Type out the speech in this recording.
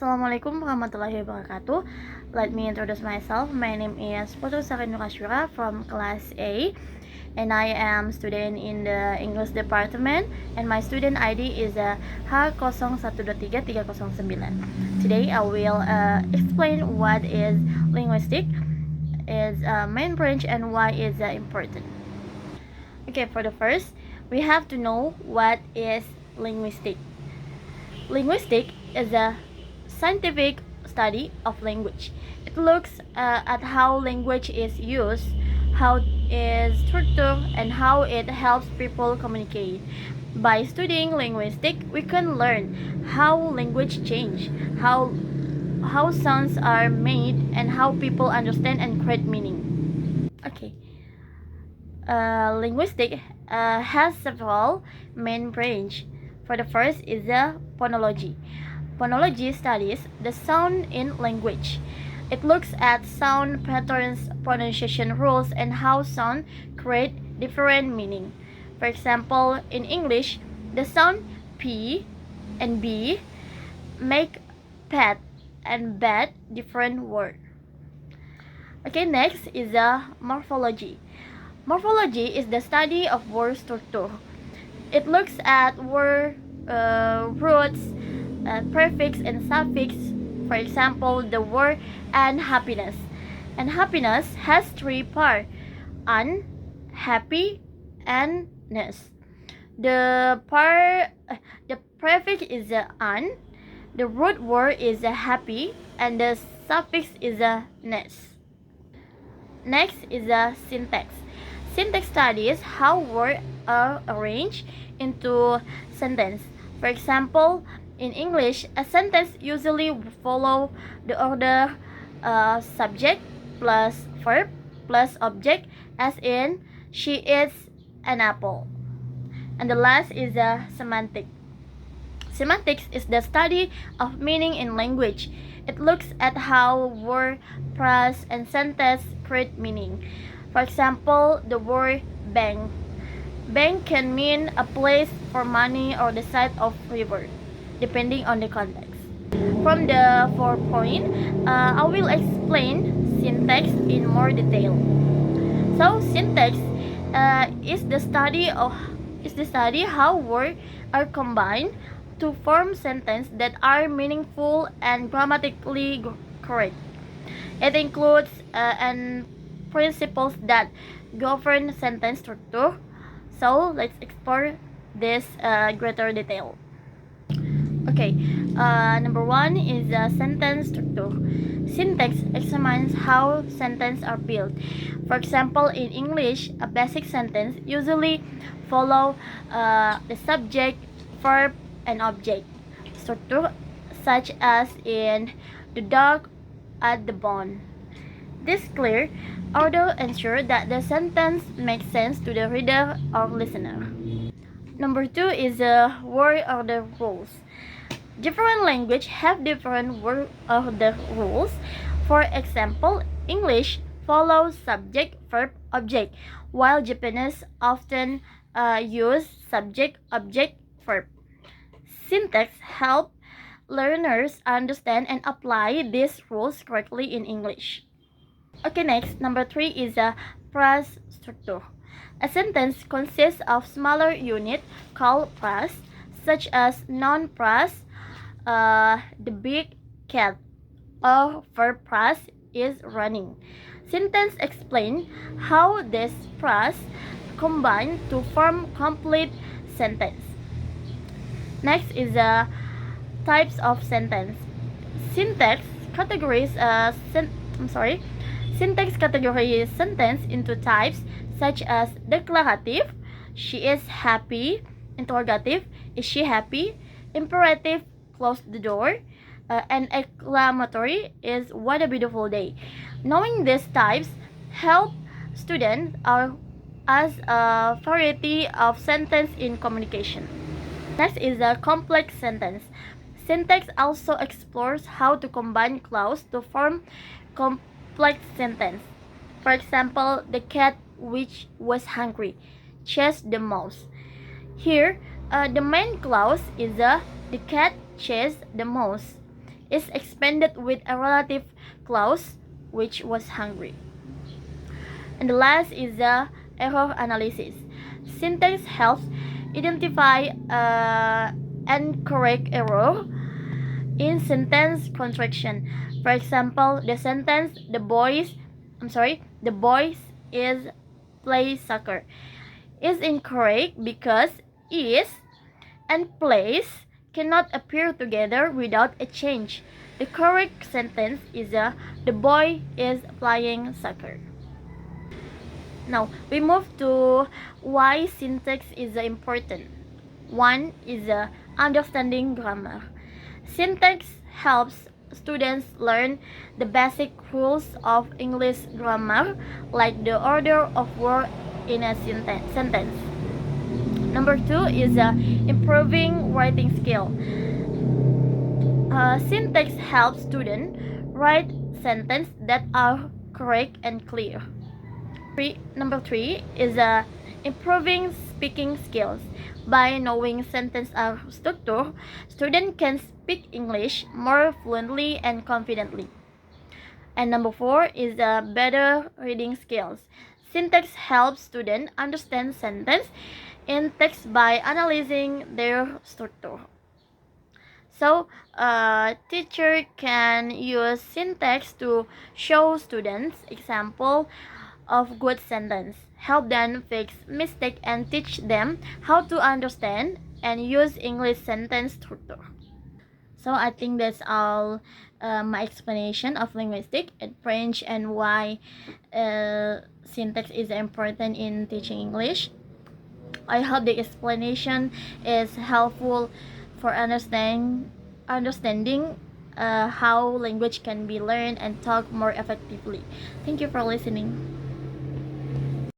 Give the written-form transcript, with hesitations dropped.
Assalamualaikum warahmatullahi wabarakatuh. Let me introduce myself. My name is Putu Sakinurashura from class A, and I am student in the English department, and my student ID is H01233309. Today I will explain what is linguistic, its main branch, and why is important. Okay, for the first, we have to know what is linguistic. Linguistic is a scientific study of language. It looks at how language is used, how it is structured, and how it helps people communicate. By studying linguistics, we can learn how language change, how sounds are made, and how people understand and create meaning. Okay. Linguistics has several main branches. For the first is the phonology. Phonology studies the sound in language. It looks at sound patterns, pronunciation rules, and how sound create different meaning. For example, in English, the sound P and B make pet and bad different word. Okay, next is the morphology. Morphology is the study of word structure. It looks at word roots, prefix, and suffix. For example, the word unhappiness. And happiness has three parts: un, happy, and ness. The prefix is un, the root word is happy, and the suffix is ness. Next is the syntax. Syntax studies how words are arranged into sentence. For example, in English, a sentence usually follow the order subject plus verb plus object, as in she eats an apple. And the last is semantic. Semantics is the study of meaning in language. It looks at how word, phrase, and sentence create meaning. For example, the word bank. Bank can mean a place for money or the side of river, depending on the context. From the 4 point, I will explain syntax in more detail. So syntax is the study how words are combined to form sentences that are meaningful and grammatically correct. It includes and principles that govern sentence structure. So let's explore this greater detail. Okay, number one is sentence structure. Syntax examines how sentences are built. For example, in English, a basic sentence usually follow the subject, verb, and object structure, such as in the dog at the bone. This clear order ensures that the sentence makes sense to the reader or listener. Number two is word order rules. Different languages have different word order rules. For example, English follows subject, verb, object, while Japanese often use subject, object, verb. Syntax help learners understand and apply these rules correctly in English. Okay, next, number three is a phrase structure. A sentence consists of smaller units called phrase, such as noun phrase, the big cat, or verb phrase is running. Sentence explain how this phrase combine to form complete sentence. Next is types of sentence. Syntax categories Syntax categorizes sentence into types such as declarative, she is happy, interrogative, is she happy, imperative, close the door, and exclamatory is what a beautiful day. Knowing these types help students as a variety of sentence in communication. Next is a complex sentence. Syntax also explores how to combine clauses to form complex sentence. For example, the cat which was hungry chased the mouse. Here, the main clause is the cat chased the mouse. is expanded with a relative clause, which was hungry. And the last is the error analysis. Syntax helps identify and correct error in sentence construction. For example, the sentence the boys is play soccer is incorrect because is and plays cannot appear together without a change. The correct sentence is the boy is playing soccer. Now we move to why syntax is important. One is understanding grammar. Syntax helps students learn the basic rules of English grammar, like the order of words in a sentence. Number two is improving writing skill. Syntax helps students write sentences that are correct and clear. Number three is improving speaking skills. By knowing sentence structure, students can speak English more fluently and confidently. And number four is better reading skills. Syntax helps students understand sentence in text by analyzing their structure. So, teacher can use syntax to show students example of good sentence, help them fix mistake, and teach them how to understand and use English sentence structure. So I think that's all my explanation of linguistic and French and why syntax is important in teaching English. I hope the explanation is helpful for understanding how language can be learned and taught more effectively. Thank you for listening.